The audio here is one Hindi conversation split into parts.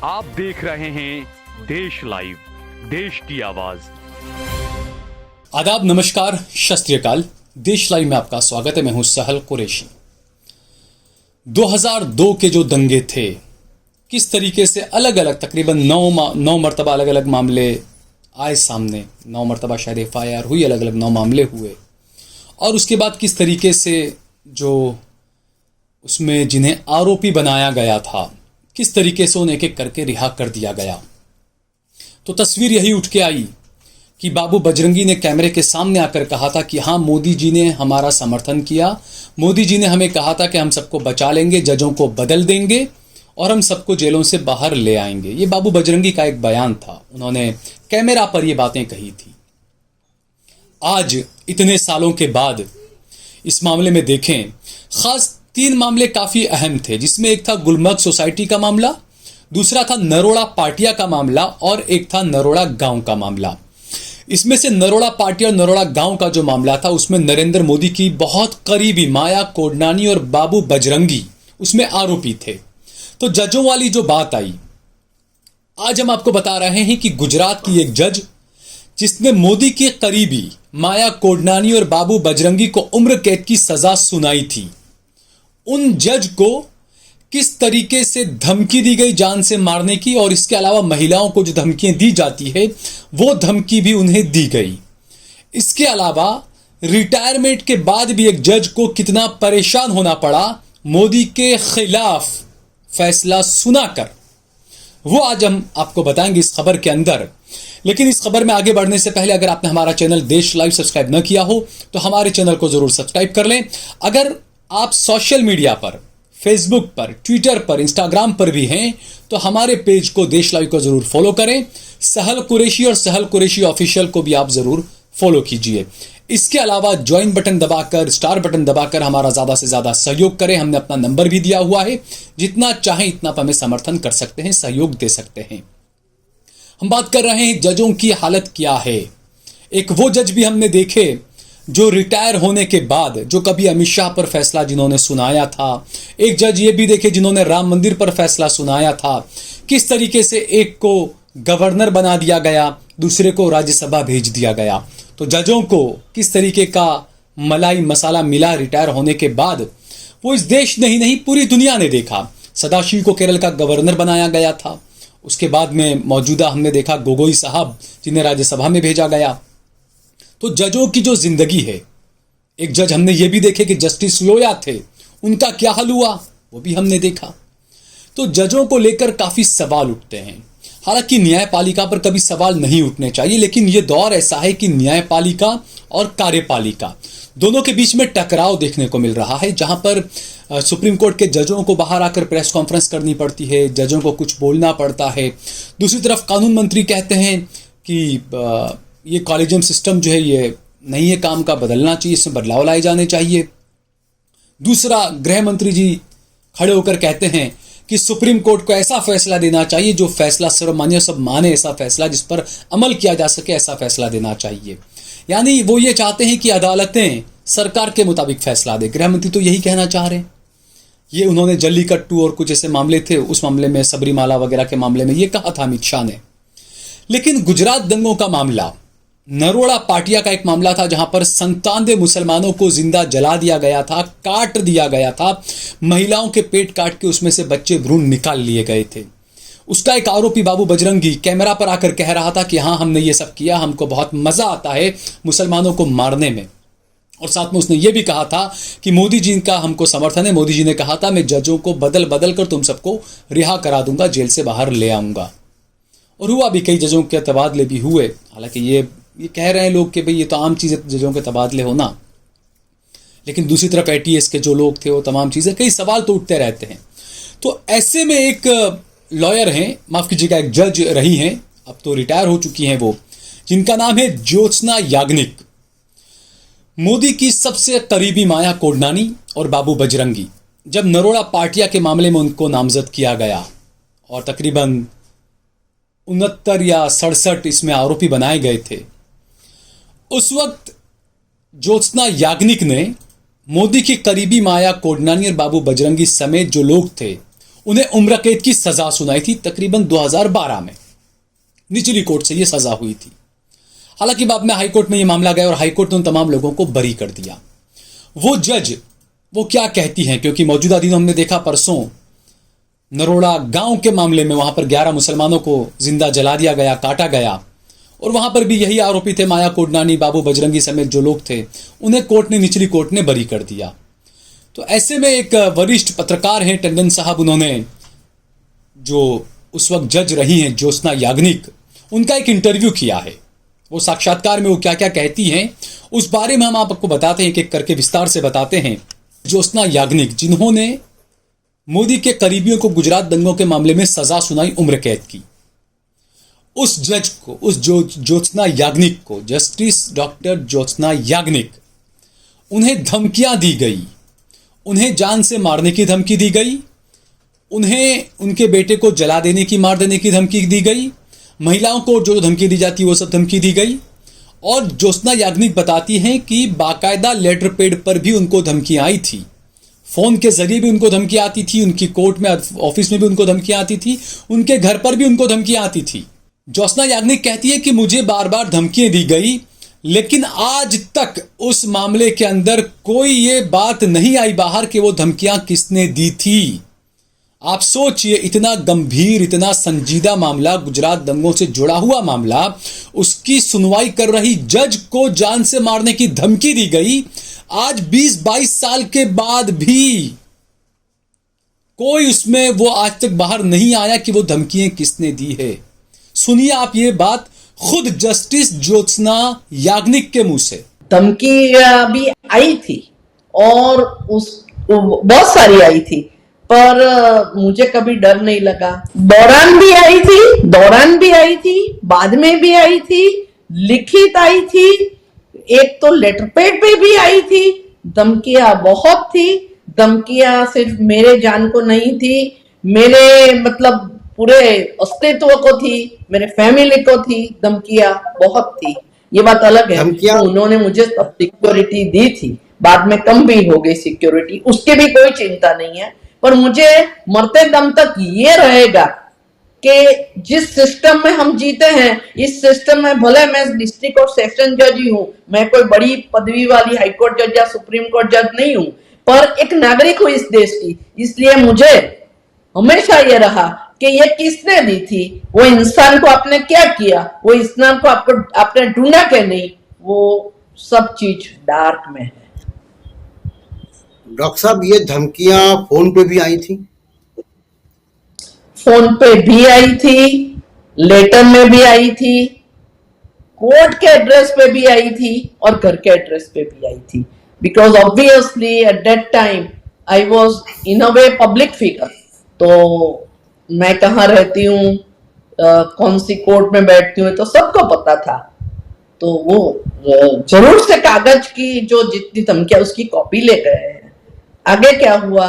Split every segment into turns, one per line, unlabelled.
आप देख रहे हैं देश लाइव, देश की आवाज।
आदाब, नमस्कार, शत श्री अकाल। देश लाइव में आपका स्वागत है। मैं हूं सहल कुरैशी। 2002 के जो दंगे थे, किस तरीके से अलग अलग तकरीबन 9 मरतबा अलग अलग मामले आए सामने, 9 मरतबा शायद FIR हुई, अलग अलग 9 मामले हुए, और उसके बाद किस तरीके से जो उसमें जिन्हें आरोपी बनाया गया था, किस तरीके से उन्हें एक एक करके रिहा कर दिया गया। तो तस्वीर यही उठ के आई कि बाबू बजरंगी ने कैमरे के सामने आकर कहा था कि हाँ, मोदी जी ने हमारा समर्थन किया, मोदी जी ने हमें कहा था कि हम सबको बचा लेंगे, जजों को बदल देंगे और हम सबको जेलों से बाहर ले आएंगे। ये बाबू बजरंगी का एक बयान था, उन्होंने कैमरा पर ये बातें कही थी। आज इतने सालों के बाद इस मामले में देखें, खास 3 मामले काफी अहम थे, जिसमें एक था गुलमर्ग सोसाइटी का मामला, दूसरा था नरोड़ा पाटिया का मामला और एक था नरोड़ा गांव का मामला। इसमें से नरोड़ा पाटिया और नरोड़ा गांव का जो मामला था, उसमें नरेंद्र मोदी की बहुत करीबी माया कोडनानी और बाबू बजरंगी उसमें आरोपी थे। तो जजों वाली जो बात आई, आज हम आपको बता रहे हैं कि गुजरात की एक जज जिसने मोदी के करीबी माया कोडनानी और बाबू बजरंगी को उम्र कैद की सजा सुनाई थी, उन जज को किस तरीके से धमकी दी गई जान से मारने की, और इसके अलावा महिलाओं को जो धमकियां दी जाती है वो धमकी भी उन्हें दी गई। इसके अलावा रिटायरमेंट के बाद भी एक जज को कितना परेशान होना पड़ा मोदी के खिलाफ फैसला सुनाकर, वो आज हम आपको बताएंगे इस खबर के अंदर। लेकिन इस खबर में आगे बढ़ने से पहले अगर आपने हमारा चैनल देश लाइव सब्सक्राइब न किया हो तो हमारे चैनल को जरूर सब्सक्राइब कर लें। अगर आप सोशल मीडिया पर, फेसबुक पर, ट्विटर पर, इंस्टाग्राम पर भी हैं तो हमारे पेज को, देश लाइव को जरूर फॉलो करें। सहल कुरैशी और सहल कुरैशी ऑफिशियल को भी आप जरूर फॉलो कीजिए। इसके अलावा ज्वाइन बटन दबाकर, स्टार बटन दबाकर हमारा ज्यादा से ज्यादा सहयोग करें। हमने अपना नंबर भी दिया हुआ है, जितना चाहें इतना आप हमें समर्थन कर सकते हैं, सहयोग दे सकते हैं। हम बात कर रहे हैं जजों की हालत क्या है। एक वो जज भी हमने देखे जो रिटायर होने के बाद, जो कभी अमित शाह पर फैसला जिन्होंने सुनाया था, एक जज ये भी देखे जिन्होंने राम मंदिर पर फैसला सुनाया था। किस तरीके से एक को गवर्नर बना दिया गया, दूसरे को राज्यसभा भेज दिया गया। तो जजों को किस तरीके का मलाई मसाला मिला रिटायर होने के बाद, वो इस देश नहीं पूरी दुनिया ने देखा। सदाशिव को केरल का गवर्नर बनाया गया था, उसके बाद में मौजूदा हमने देखा गोगोई साहब जिन्हें राज्यसभा में भेजा गया। तो जजों की जो जिंदगी है, एक जज हमने ये भी देखे कि जस्टिस लोया थे, उनका क्या हाल हुआ वो भी हमने देखा। तो जजों को लेकर काफी सवाल उठते हैं। हालांकि न्यायपालिका पर कभी सवाल नहीं उठने चाहिए, लेकिन यह दौर ऐसा है कि न्यायपालिका और कार्यपालिका दोनों के बीच में टकराव देखने को मिल रहा है, जहां पर सुप्रीम कोर्ट के जजों को बाहर आकर प्रेस कॉन्फ्रेंस करनी पड़ती है, जजों को कुछ बोलना पड़ता है। दूसरी तरफ कानून मंत्री कहते हैं कि ये कॉलेजियम सिस्टम जो है ये नहीं है, काम का बदलना चाहिए, इसमें बदलाव लाए जाने चाहिए। दूसरा, गृह मंत्री जी खड़े होकर कहते हैं कि सुप्रीम कोर्ट को ऐसा फैसला देना चाहिए जो फैसला सर्वमान्य, सब माने, ऐसा फैसला जिस पर अमल किया जा सके, ऐसा फैसला देना चाहिए। यानी वो ये चाहते हैं कि अदालतें सरकार के मुताबिक फैसला दे। गृह मंत्री तो यही कहना चाह रहे हैं। ये उन्होंने जल्लीकट्टू और कुछ ऐसे मामले थे, उस मामले में, सबरीमाला वगैरह के मामले में ये कहा था अमित शाह ने। लेकिन गुजरात दंगों का मामला, नरोड़ा पाटिया का एक मामला था जहां पर 97 मुसलमानों को जिंदा जला दिया गया था, काट दिया गया था, महिलाओं के पेट काट के उसमें से बच्चे भ्रूण निकाल लिए गए थे। उसका एक आरोपी बाबू बजरंगी कैमरा पर आकर कह रहा था कि हाँ, हमने ये सब किया, हमको बहुत मजा आता है मुसलमानों को मारने में। और साथ में उसने ये भी कहा था कि मोदी जी का हमको समर्थन है। मोदी जी ने कहा था मैं जजों को बदल बदल कर तुम सबको रिहा करा दूंगा, जेल से बाहर ले आऊंगा। और हुआ भी, कई जजों के तबादले भी हुए। हालांकि ये कह रहे हैं लोग कि भाई ये तो आम चीज़ है जजों के तबादले होना, लेकिन दूसरी तरफ ATS के जो लोग थे वो तमाम चीज़ें, कई सवाल तो उठते रहते हैं। तो ऐसे में एक लॉयर हैं, माफ़ कीजिएगा, एक जज रही हैं, अब तो रिटायर हो चुकी हैं वो, जिनका नाम है ज्योत्सना याग्निक। मोदी की सबसे करीबी माया कोडनानी और बाबू बजरंगी, जब नरोड़ा पाटिया के मामले में उनको नामजद किया गया और तकरीबन 69 या 67 इसमें आरोपी बनाए गए थे, उस वक्त ज्योत्सना याग्निक ने मोदी की करीबी माया कोडनानी और बाबू बजरंगी समेत जो लोग थे उन्हें उम्र कैद की सजा सुनाई थी तकरीबन 2012 में। निचली कोर्ट से यह सजा हुई थी। हालांकि बाद में हाईकोर्ट में यह मामला गया और हाईकोर्ट ने उन तमाम लोगों को बरी कर दिया। वो जज वो क्या कहती हैं, क्योंकि मौजूदा दिनों हमने देखा परसों नरोड़ा गांव के मामले में वहां पर 11 मुसलमानों को जिंदा जला दिया गया, काटा गया, और वहां पर भी यही आरोपी थे माया कोडनानी, बाबू बजरंगी समेत जो लोग थे, उन्हें कोर्ट ने, निचली कोर्ट ने बरी कर दिया। तो ऐसे में एक वरिष्ठ पत्रकार हैं टंडन साहब, उन्होंने जो उस वक्त जज रही हैं ज्योत्सना याग्निक, उनका एक इंटरव्यू किया है। वो साक्षात्कार में वो क्या क्या कहती हैं उस बारे में हम आपको बताते हैं, एक एक करके विस्तार से बताते हैं। ज्योत्सना याग्निक, जिन्होंने मोदी के करीबियों को गुजरात दंगों के मामले में सजा सुनाई उम्र कैद की, उस जज को, उस ज्योत्सना याग्निक को, जस्टिस डॉक्टर ज्योत्सना याग्निक, उन्हें धमकियां दी गई, उन्हें जान से मारने की धमकी दी गई, उन्हें उनके बेटे को जला देने की, मार देने की धमकी दी गई, महिलाओं को जो धमकी दी जाती है वो सब धमकी दी गई। और ज्योत्सना याग्निक बताती हैं कि बाकायदा लेटर पैड पर भी उनको धमकियां आई थी, फोन के जरिए भी उनको धमकी आती थी, उनकी कोर्ट में, ऑफिस में भी उनको धमकियां आती थी, उनके घर पर भी उनको धमकियां आती थी। ज्योत्सना याग्निक कहती है कि मुझे बार बार धमकियां दी गई, लेकिन आज तक उस मामले के अंदर कोई ये बात नहीं आई बाहर कि वो धमकियां किसने दी थी। आप सोचिए, इतना गंभीर, इतना संजीदा मामला, गुजरात दंगों से जुड़ा हुआ मामला, उसकी सुनवाई कर रही जज को जान से मारने की धमकी दी गई। आज 20-22 साल के बाद भी कोई उसमें वो आज तक बाहर नहीं आया कि वो धमकियां किसने दी है। सुनिए आप ये बात खुद जस्टिस ज्योत्सना याग्निक के मुंह से।
धमकी भी आई थी और उस बहुत सारी आई थी, पर मुझे कभी डर नहीं लगा। दौरान भी आई थी, बाद में भी आई थी, लिखित आई थी, एक तो लेटर पैड पे भी आई थी। धमकियां बहुत थी। धमकियां सिर्फ मेरे जान को नहीं थी, मेरे मतलब पूरे अस्तित्व को थी, मेरे फैमिली को थी। धमकियां बहुत थी, ये बात अलग है। तो उन्होंने मुझे सिक्योरिटी दी थी, बाद में कम भी हो गई सिक्योरिटी, उसके भी कोई चिंता नहीं है। पर मुझे मरते दम तक ये रहेगा कि जिस सिस्टम में हम जीते हैं, इस सिस्टम में भले मैं डिस्ट्रिक्ट और सेशन जज ही हूं, मैं कोई बड़ी पदवी वाली हाई कोर्ट जज या सुप्रीम कोर्ट जज नहीं हूं, पर एक नागरिक हूं इस देश की। इसलिए मुझे हमेशा ये रहा कि ये किसने दी थी, वो इंसान को आपने क्या किया, वो इंसान को आपने ढूंढा कि नहीं, वो सब चीज डार्क में है।
डॉक्टर साहब, ये धमकियां फोन पे भी आई थी?
फोन पे भी आई थी, लेटर में भी आई थी, कोर्ट के एड्रेस पे भी आई थी और घर के एड्रेस पे भी आई थी। Because obviously at that time I was in a way public figure. तो मैं कहाँ रहती हूँ, कौन सी कोर्ट में बैठती हूँ, तो सबको पता था। तो वो जरूर से कागज की जो जितनी धमकियां उसकी कॉपी ले गए हैं। आगे क्या हुआ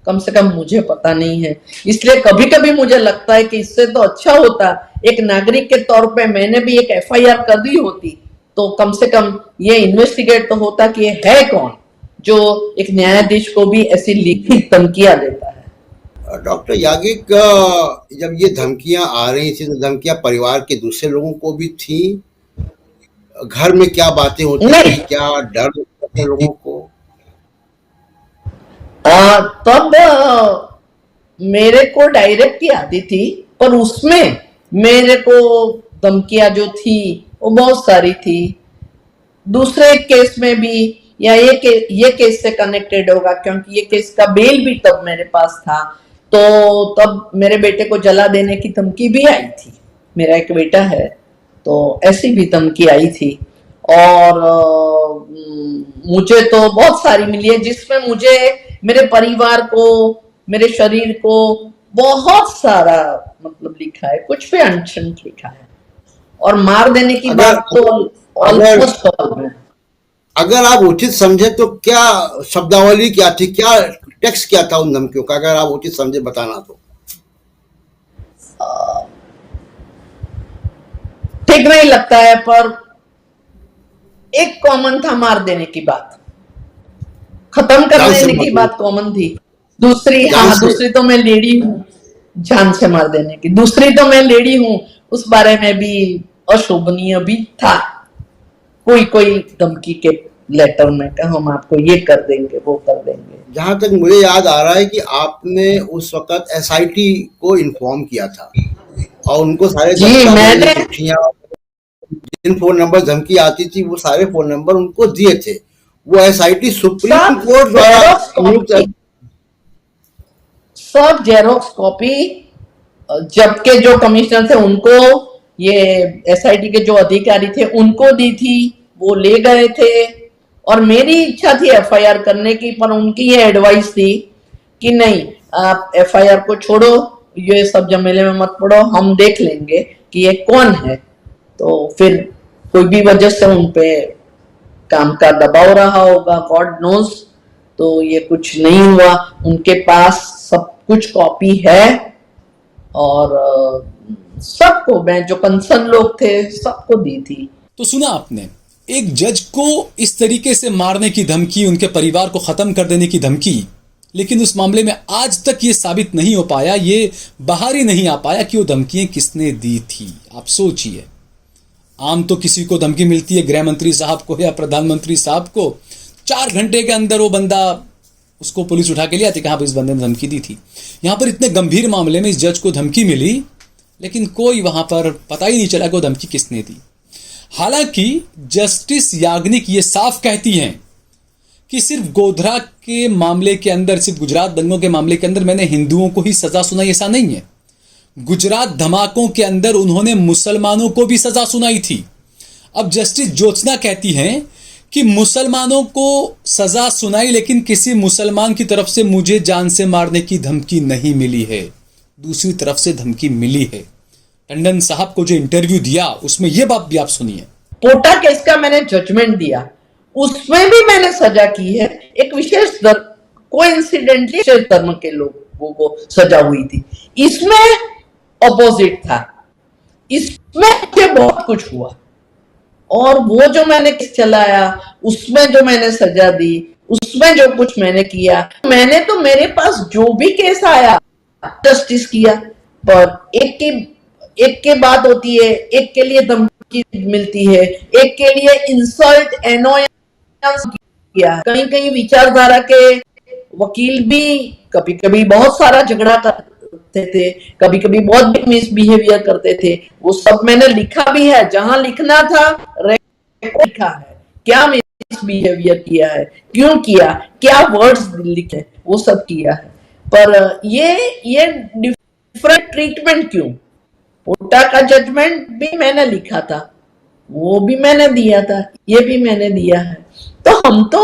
कम से कम मुझे पता नहीं है। इसलिए कभी कभी मुझे लगता है कि इससे तो अच्छा होता, एक नागरिक के तौर पे मैंने भी एक एफआईआर कर दी होती, तो कम से कम ये इन्वेस्टिगेट तो होता कि ये है कौन जो एक न्यायाधीश को भी ऐसी लिखित धमकियां देता है।
डॉक्टर याग्निक, जब ये धमकियां आ रही थी तो धमकियां परिवार के दूसरे लोगों को भी थी? घर में क्या बातें होती थी, क्या डर होता था लोगों को?
तब मेरे को डायरेक्ट ही आती थी, पर उसमें मेरे को धमकियां जो थी वो बहुत सारी थी। दूसरे केस में भी, या ये केस से कनेक्टेड होगा क्योंकि ये केस का बेल भी तब मेरे पास था, तो तब मेरे बेटे को जला देने की धमकी भी आई थी। मेरा एक बेटा है, तो ऐसी भी धमकी आई थी। और मुझे तो बहुत सारी मिली है, जिसमें मुझे मेरे परिवार को, मेरे शरीर को बहुत सारा मतलब लिखा है, कुछ पे अनशंट लिखा है। और मार देने की बात तो ऑलमोस्ट ऑल है।
अगर आप उचित समझे तो क्या शब्दावली क्या थी, क्या टेक्स्ट क्या था उन धमकियों का, अगर आप उचित समझे बताना तो?
ठीक नहीं लगता है, पर एक कॉमन था, मार देने की बात, खत्म कर देने की बात कॉमन थी। दूसरी,
जान
हाँ,
से?
दूसरी तो मैं लेडी हूँ जान से मार देने की। दूसरी तो मैं लेडी हूँ, उस बारे में भी अशोभनीय भी था। कोई कोई धमकी के लेटर में कि हम आपको ये कर देंगे, वो कर देंगे।
जहां तक मुझे याद आ रहा है कि आपने उस वक्त एसआईटी को इन्फॉर्म किया था और उनको सारे
जी,
दस्तावेज,
मैंने
चिट्ठियां, जिन फोन नंबर धमकी आती थी वो सारे फोन नंबर उनको दिए थे। वो एसआईटी सुप्रीम
सब
कोर्ट द्वारा
जेरोक्स
नियुक्त
कॉपी, सब जेरोक्स कॉपी, जबकि जो कमिश्नर थे उनको, ये एसआईटी के जो अधिकारी थे उनको दी थी, वो ले गए थे। और मेरी इच्छा थी एफआईआर करने की, पर उनकी ये एडवाइस थी कि नहीं, आप एफआईआर को छोड़ो, ये सब झमेले में मत पड़ो, हम देख लेंगे कि ये कौन है। तो फिर कोई भी वजह से उनपे काम का दबाव रहा होगा, गॉड नोज। तो ये कुछ नहीं हुआ, उनके पास सब कुछ कॉपी है। और सबको, मैं जो कंसर्न लोग थे सबको दी थी।
तो सुना आपने, एक जज को इस तरीके से मारने की धमकी, उनके परिवार को खत्म कर देने की धमकी, लेकिन उस मामले में आज तक ये साबित नहीं हो पाया, ये बाहर ही नहीं आ पाया कि वो धमकियां किसने दी थी। आप सोचिए, आम तो किसी को धमकी मिलती है, गृह मंत्री साहब को या प्रधानमंत्री साहब को, 4 घंटे के अंदर वो बंदा, उसको पुलिस उठा के ले आती कि हाँ इस बंदे ने धमकी दी थी। यहां पर इतने गंभीर मामले में इस जज को धमकी मिली, लेकिन कोई वहां पर पता ही नहीं चला कि वो धमकी किसने दी। हालांकि जस्टिस याग्निक ये साफ कहती हैं कि सिर्फ गोधरा के मामले के अंदर, सिर्फ गुजरात दंगों के मामले के अंदर मैंने हिंदुओं को ही सजा सुनाई, ऐसा नहीं है। गुजरात धमाकों के अंदर उन्होंने मुसलमानों को भी सजा सुनाई थी। अब जस्टिस ज्योत्सना कहती हैं कि मुसलमानों को सजा सुनाई, लेकिन किसी मुसलमान की तरफ से मुझे जान से मारने की धमकी नहीं मिली है, दूसरी तरफ से धमकी मिली है। टंडन साहब को जो इंटरव्यू दिया उसमें यह बात भी आप सुनिए।
पोटा केस का मैंने जजमेंट दिया, उसमें भी मैंने सजा की है। एक विशेष कोइंसिडेंटली विशेष धर्म के लोगों को सजा हुई थी, इसमें अपोजिट था, इसमें मुझे बहुत कुछ हुआ। और वो जो मैंने केस चलाया, उसमें जो मैंने सजा दी, उसमें जो कुछ मैंने किया, मैंने तो मेरे पास जो भी केस आया जस्टिस किया। पर एक के बात होती है, एक के लिए धमकी मिलती है, एक के लिए इंसल्ट, एनोयंस किया। कहीं कहीं विचारधारा के वकील भी कभी कभी बहुत सारा झगड़ा करते थे, कभी कभी बहुत मिसबिहेवियर करते थे। वो सब मैंने लिखा भी है, जहां लिखना था लिखा है, क्या मिसबिहेवियर किया है, क्यों किया, क्या वर्ड्स लिखे, वो सब किया है। पर ये डिफरेंट ट्रीटमेंट क्यों? पोटा का जजमेंट भी मैंने लिखा था, वो भी मैंने दिया था, ये भी मैंने दिया है। तो हम तो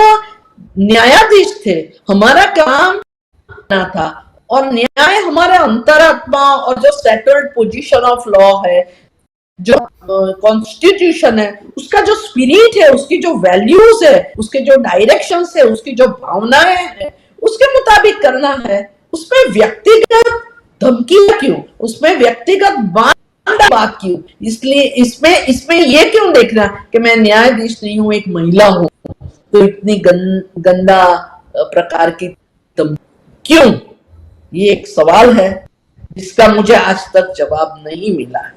न्यायाधीश थे, हमारा काम ना था। और न्याय हमारे अंतरात्मा और जो सेटल्ड पोजीशन ऑफ लॉ है, जो कॉन्स्टिट्यूशन है, उसका जो स्पिरिट है, उसकी जो वैल्यूज है, उसके जो डायरेक्शंस है, उसकी जो भावनाएं हैं, उसके मुताबिक करना है। उसमें व्यक्तिगत धमकी क्यों, उसमें व्यक्तिगत बात क्यों? इसलिए इसमें ये क्यों देखना कि मैं न्यायाधीश नहीं हूं, एक महिला हूं, तो इतनी गंदा प्रकार की क्यों? ये एक सवाल है जिसका मुझे आज तक जवाब नहीं मिला है,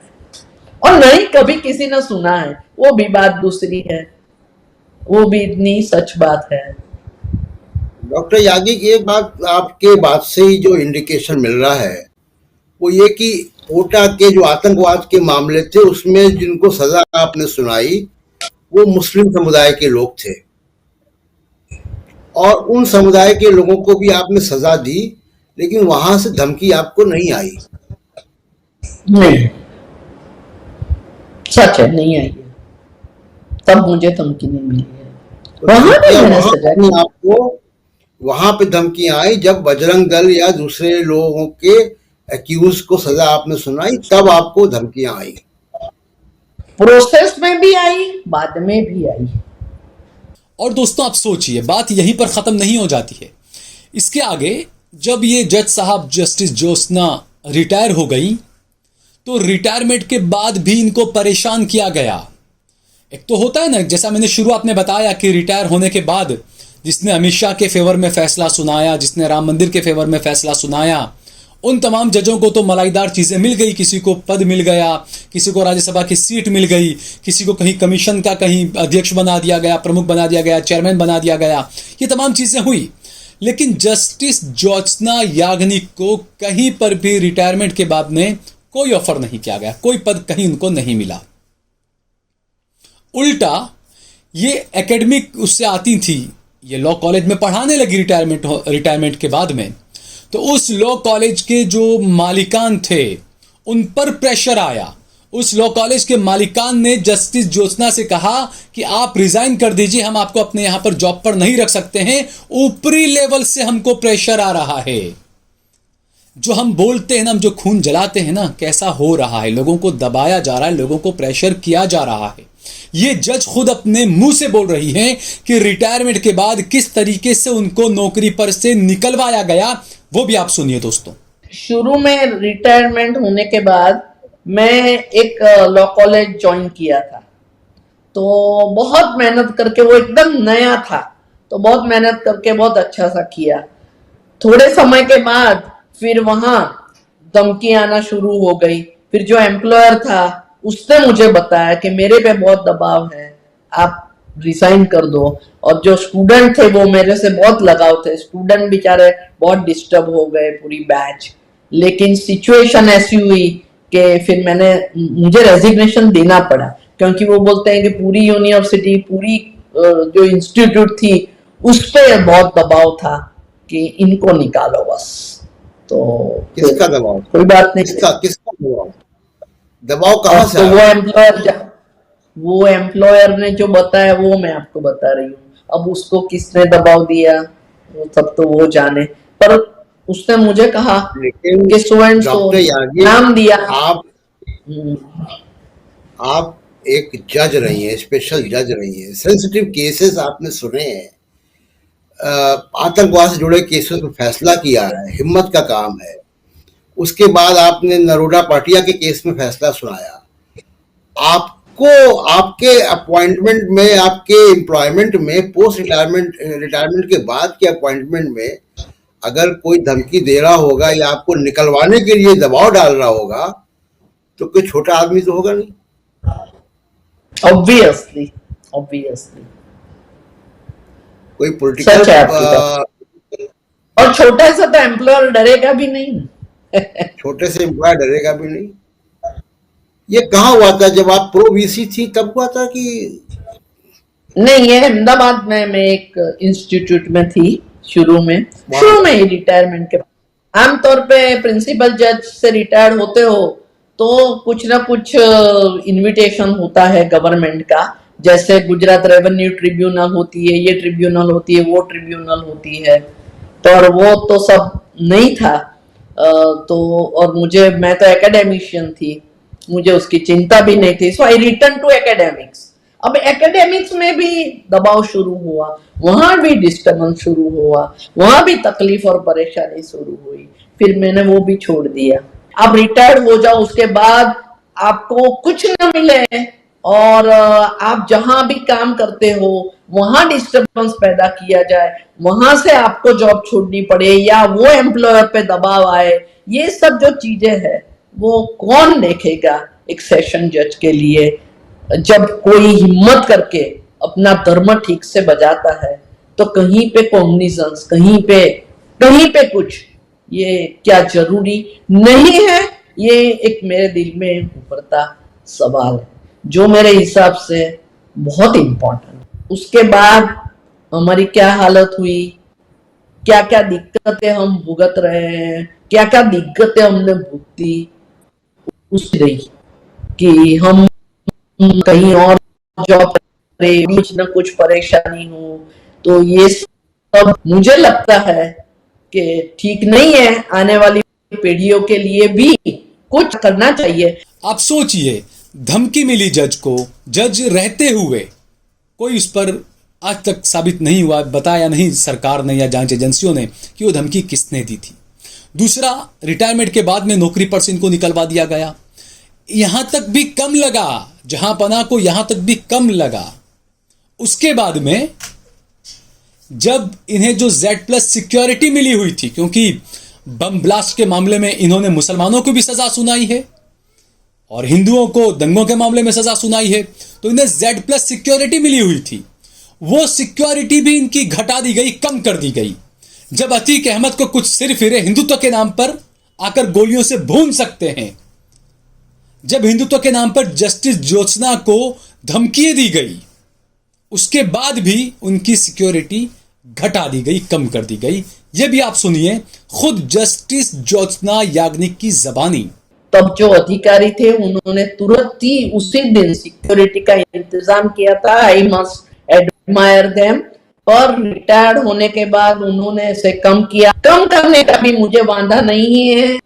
और नहीं कभी किसी ने सुना है। वो भी बात दूसरी है, वो भी इतनी सच बात है।
डॉक्टर याग्निक, एक बात आपके बात से ही जो इंडिकेशन मिल रहा है वो ये कि पोटा के जो आतंकवाद के मामले थे उसमें जिनको सजा आपने सुनाई वो मुस्लिम समुदाय के लोग थे, और उन समुदाय के लोगों को भी आपने सजा दी, लेकिन वहां से धमकी आपको नहीं आई।
नहीं, सच है, नहीं आई है। तब मुझे धमकी नहीं मिली है।
तो
वहां भी मैंने सजा दी।
आपको वहां पे धमकियां आई जब बजरंग दल या दूसरे लोगों के एक्यूज को सजा आपने सुनाई, तब आपको धमकियां आई।
प्रोसेस में भी आई, बाद में भी आई।
और दोस्तों आप सोचिए, बात यहीं पर खत्म नहीं हो जाती है। इसके आगे जब ये जज साहब जस्टिस ज्योत्सना रिटायर हो गई, तो रिटायरमेंट के बाद भी इनको परेशान किया गया। एक तो होता है ना, जैसा मैंने शुरुआत में बताया कि रिटायर होने के बाद जिसने अमित शाह के फेवर में फैसला सुनाया, जिसने राम मंदिर के फेवर में फैसला सुनाया, उन तमाम जजों को तो मलाईदार चीज़ें मिल गई। किसी को पद मिल गया, किसी को राज्यसभा की सीट मिल गई, किसी को कहीं कमीशन का कहीं अध्यक्ष बना दिया गया, प्रमुख बना दिया गया, चेयरमैन बना दिया गया। ये तमाम चीज़ें हुई, लेकिन जस्टिस ज्योत्सना याग्निक को कहीं पर भी रिटायरमेंट के बाद में कोई ऑफर नहीं किया गया, कोई पद कहीं उनको नहीं मिला। उल्टा ये एकेडमिक उससे आती थी, ये लॉ कॉलेज में पढ़ाने लगी रिटायरमेंट के बाद में, तो उस लॉ कॉलेज के जो मालिकान थे उन पर प्रेशर आया। उस लॉ कॉलेज के मालिकान ने जस्टिस ज्योत्सना से कहा कि आप रिजाइन कर दीजिए, हम आपको अपने यहां पर जॉब पर नहीं रख सकते हैं, ऊपरी लेवल से हमको प्रेशर आ रहा है। जो हम बोलते हैं ना, हम जो खून जलाते हैं ना, कैसा हो रहा है, लोगों को दबाया जा रहा है, लोगों को प्रेशर किया जा रहा है। ये जज खुद अपने मुंह से बोल रही हैं कि रिटायरमेंट के बाद किस तरीके से उनको नौकरी पर से निकलवाया गया, वो भी आप सुनिए दोस्तों।
शुरू में रिटायरमेंट होने के बाद मैं एक लॉ कॉलेज ज्वाइन किया था, तो बहुत मेहनत करके, वो एकदम नया था, तो बहुत मेहनत करके बहुत अच्छा सा किया। थोड़े समय के बाद फिर वहां धमकी आना शुरू हो गई। फिर जो एम्प्लॉयर था उसने मुझे बताया कि मेरे पे बहुत दबाव है, आप रिसाइन कर दो। और जो स्टूडेंट थे वो मेरे से बहुत लगाव थे, स्टूडेंट बेचारे बहुत डिस्टर्ब हो गए, पूरी बैच। लेकिन सिचुएशन ऐसी हुई कि फिर मुझे रेजिग्नेशन देना पड़ा, क्योंकि वो बोलते हैं कि पूरी यूनिवर्सिटी, पूरी जो इंस्टीट्यूट थी उस पर बहुत दबाव था कि इनको निकालो बस। तो
किसका दबाव?
कोई बात नहीं,
किसका दबाव? दबाव कहाँ से?
वो एम्प्लॉयर ने जो बताया वो मैं आपको बता रही हूँ। अब उसको किसने दबाव दिया वो सब तो वो जाने, पर उसने मुझे कहा कि सो एंड सो नाम दिया।
आप एक जज रही हैं, स्पेशल जज रही हैं, सेंसिटिव केसेस आपने सुने हैं, आतंकवाद से जुड़े केसेस में फैसला किया है, हिम्मत का काम है। उसके बाद आपने नरोडा पाटिया के केस में फैसला सुनाया। आपको आपके अपॉइंटमेंट में, आपके एम्प्लॉयमेंट में, पोस्ट रिटायरमेंट के बाद के अपॉइंटमेंट में अगर कोई धमकी दे रहा होगा या आपको निकलवाने के लिए दबाव डाल रहा होगा, तो कोई छोटा आदमी तो होगा नहीं।
ऑब्वियसली
कोई पॉलिटिकल,
और छोटे से तो एम्प्लॉयर डरेगा भी नहीं।
छोटे से एम्प्लॉयर डरेगा भी नहीं। ये कहाँ हुआ था? जब आप प्रो वीसी थी तब हुआ था कि
नहीं? ये अहमदाबाद में मैं एक इंस्टीट्यूट में थी शुरू में ही रिटायरमेंट के बाद। आमतौर पे प्रिंसिपल जज से रिटायर होते हो तो कुछ ना कुछ इनविटेशन होता है गवर्नमेंट का, जैसे गुजरात रेवेन्यू ट्रिब्यूनल होती है, ये ट्रिब्यूनल होती है, वो ट्रिब्यूनल होती है, पर वो तो सब नहीं था। तो और मैं तो एकेडमिशियन थी, मुझे उसकी चिंता भी नहीं थी। सो आई रिटर्न टू एकेडमिक्स। अब एकेडमिक्स में भी दबाव शुरू हुआ, वहां भी डिस्टर्बेंस शुरू हुआ, वहां भी तकलीफ और परेशानी शुरू हुई। फिर मैंने वो भी छोड़ दिया। आप रिटायर्ड हो जाओ, उसके बाद आपको कुछ न मिले और आप जहां भी काम करते हो वहां डिस्टर्बेंस पैदा किया जाए, वहां से आपको जॉब छोड़नी पड़े या वो एम्प्लॉयर पे दबाव आए, ये सब जो चीजें हैं वो कौन देखेगा एक सेशन जज के लिए? जब कोई हिम्मत करके अपना धर्म ठीक से बजाता है तो कहीं पे कॉग्निजेंस, कहीं पे कुछ, ये क्या जरूरी नहीं है? ये एक मेरे दिल में उभरता सवाल है जो मेरे हिसाब से बहुत इंपॉर्टेंट है। उसके बाद हमारी क्या हालत हुई, क्या क्या दिक्कतें हम भुगत रहे हैं, क्या क्या दिक्कतें हमने भुगती, उसकी रही कि हम कहीं और जॉब करें, कुछ न कुछ परेशानी हो, तो ये सब मुझे लगता है कि ठीक नहीं है। आने वाली पीढ़ियों के लिए भी कुछ करना चाहिए।
आप सोचिए, धमकी मिली जज को, जज रहते हुए कोई उस पर आज तक साबित नहीं हुआ, बताया नहीं सरकार ने या जांच एजेंसियों ने कि वो धमकी किसने दी थी। दूसरा, रिटायरमेंट के बाद में नौकरी पर से इनको निकलवा दिया गया। यहां तक भी कम लगा, जहां पना को यहां तक भी कम लगा। उसके बाद में जब इन्हें जो Z+ सिक्योरिटी मिली हुई थी, क्योंकि बम ब्लास्ट के मामले में इन्होंने मुसलमानों को भी सजा सुनाई है और हिंदुओं को दंगों के मामले में सजा सुनाई है, तो इन्हें Z+ सिक्योरिटी मिली हुई थी। वो सिक्योरिटी भी इनकी घटा दी गई, कम कर दी गई। जब अतीक अहमद को कुछ सिर फिरे हिंदुत्व के नाम पर आकर गोलियों से भून सकते हैं, जब हिंदुत्व के नाम पर जस्टिस ज्योत्सना को धमकी दी गई, उसके बाद भी उनकी सिक्योरिटी घटा दी गई, कम कर दी गई। यह भी आप सुनिए खुद जस्टिस ज्योत्सना याग्निक की जबानी।
तब जो अधिकारी थे उन्होंने तुरंत ही उसी दिन सिक्योरिटी का इंतजाम किया था। I must admire them. और रिटायर्ड होने के बाद उन्होंने इसे कम किया। कम करने का भी मुझे वादा नहीं है,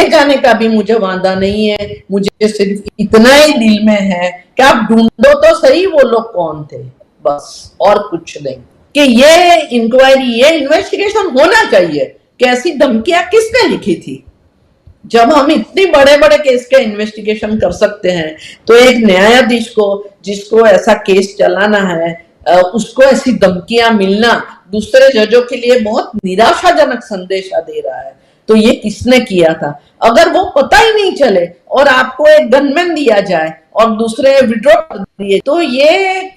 जाने का भी मुझे वादा नहीं है। मुझे सिर्फ इतना ही दिल में है कि आप ढूंढो तो सही वो लोग कौन थे, बस, और कुछ नहीं। कि ये इंक्वायरी, ये इन्वेस्टिगेशन होना चाहिए कि ऐसी धमकियां किसने लिखी थी। जब हम इतने बड़े बड़े केस का इन्वेस्टिगेशन कर सकते हैं, तो एक न्यायाधीश को जिसको ऐसा केस चलाना है, उसको ऐसी धमकियां मिलना दूसरे जजों के लिए बहुत निराशाजनक संदेशा दे रहा है। तो ये किसने किया था? अगर वो पता ही नहीं चले और आपको एक गनमैन दिया जाए और दूसरे विड्रॉ कर दिए, तो ये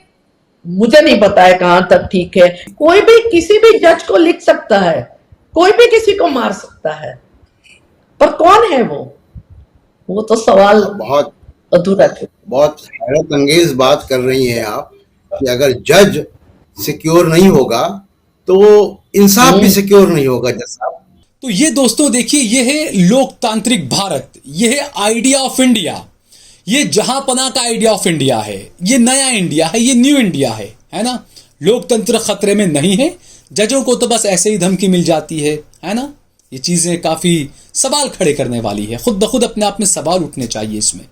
मुझे नहीं पता है कहां तक ठीक है। कोई भी किसी भी जज को लिख सकता है, कोई भी किसी को मार सकता है, पर कौन है वो तो सवाल
बहुत
अधूरा है।
बहुत हैरत अंगेज बात कर रही हैं आप कि अगर जज सिक्योर नहीं होगा तो इंसाफ भी सिक्योर नहीं होगा। जैसा
तो ये दोस्तों देखिए, ये है लोकतांत्रिक भारत, ये है आइडिया ऑफ इंडिया, ये जहांपना का आइडिया ऑफ इंडिया है, ये नया इंडिया है, ये न्यू इंडिया है ना। लोकतंत्र खतरे में नहीं है। जजों को तो बस ऐसे ही धमकी मिल जाती है ना। ये चीजें काफी सवाल खड़े करने वाली है, खुद ब खुद अपने आप में सवाल उठने चाहिए इसमें।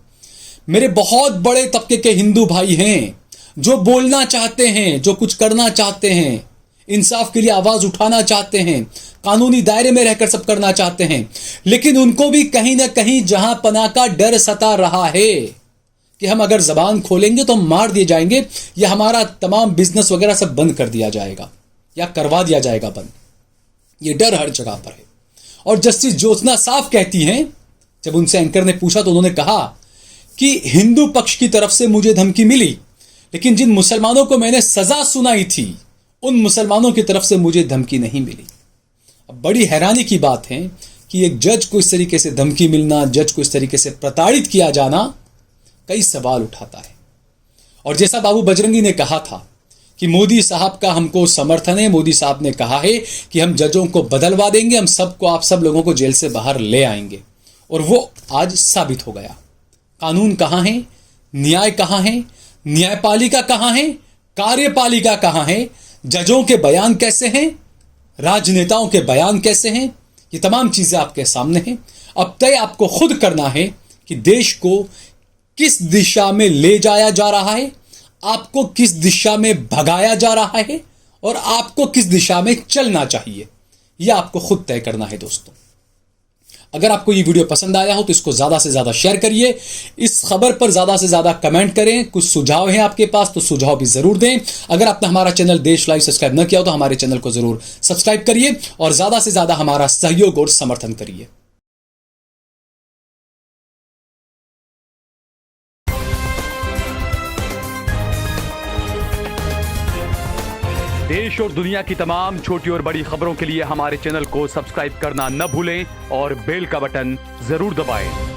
मेरे बहुत बड़े तबके के हिंदू भाई हैं जो बोलना चाहते हैं, जो कुछ करना चाहते हैं, इंसाफ के लिए आवाज उठाना चाहते हैं, कानूनी दायरे में रहकर सब करना चाहते हैं, लेकिन उनको भी कहीं ना कहीं जहांपना का डर सता रहा है कि हम अगर जबान खोलेंगे तो हम मार दिए जाएंगे, या हमारा तमाम बिजनेस वगैरह सब बंद कर दिया जाएगा या करवा दिया जाएगा बंद। ये डर हर जगह पर है। और जस्टिस ज्योत्सना साफ कहती हैं, जब उनसे एंकर ने पूछा तो उन्होंने कहा कि हिंदू पक्ष की तरफ से मुझे धमकी मिली, लेकिन जिन मुसलमानों को मैंने सजा सुनाई थी उन मुसलमानों की तरफ से मुझे धमकी नहीं मिली। अब बड़ी हैरानी की बात है कि एक जज को इस तरीके से धमकी मिलना, जज को इस तरीके से प्रताड़ित किया जाना कई सवाल उठाता है। और जैसा बाबू बजरंगी ने कहा था कि मोदी साहब का हमको समर्थन है, मोदी साहब ने कहा है कि हम जजों को बदलवा देंगे, हम सबको, आप सब लोगों को जेल से बाहर ले आएंगे, और वो आज साबित हो गया। कानून कहां है, न्याय कहां है, न्यायपालिका कहां है, कार्यपालिका कहां है, जजों के बयान कैसे हैं, राजनेताओं के बयान कैसे हैं, ये तमाम चीजें आपके सामने हैं। अब तय आपको खुद करना है कि देश को किस दिशा में ले जाया जा रहा है, आपको किस दिशा में भगाया जा रहा है, और आपको किस दिशा में चलना चाहिए, यह आपको खुद तय करना है दोस्तों। अगर आपको ये वीडियो पसंद आया हो तो इसको ज्यादा से ज्यादा शेयर करिए, इस खबर पर ज्यादा से ज्यादा कमेंट करें। कुछ सुझाव हैं आपके पास तो सुझाव भी जरूर दें। अगर आपने हमारा चैनल देश लाइव सब्सक्राइब न किया हो तो हमारे चैनल को जरूर सब्सक्राइब करिए और ज्यादा से ज्यादा हमारा सहयोग और समर्थन करिए।
देश और दुनिया की तमाम छोटी और बड़ी खबरों के लिए हमारे चैनल को सब्सक्राइब करना न भूलें और बेल का बटन जरूर दबाएं।